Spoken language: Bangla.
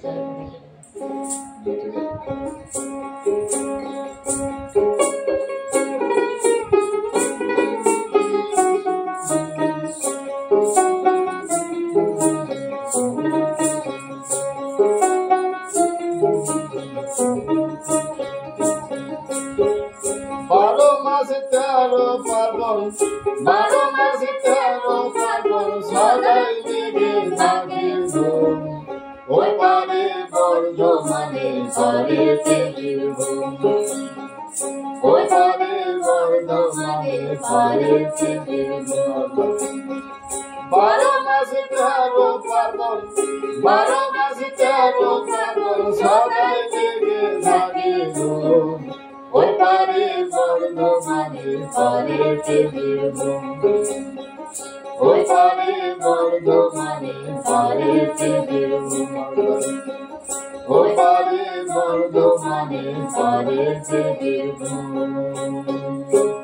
বারো মাসে 13 পার্বণ, 12 মাসে 13 পার্বণ, সদাই লেগে থাকে ধুম। ওই পারে বর্ধমানে পারেতে বীরভূম, ওই পারে বর্ধমানে পারেতে বীরভূম। 12 মাসে 13 পার্বণ, 12 মাসে 13 পার্বণ, সদাই লেগে থাকে ধুম। ওই পারে বর্ধমানে পারেতে বীরভূম, ওই পারে বর্ধমানে পারেতে বীরভূম, ওই পারে বর্ধমানে পারেতে বীরভূম।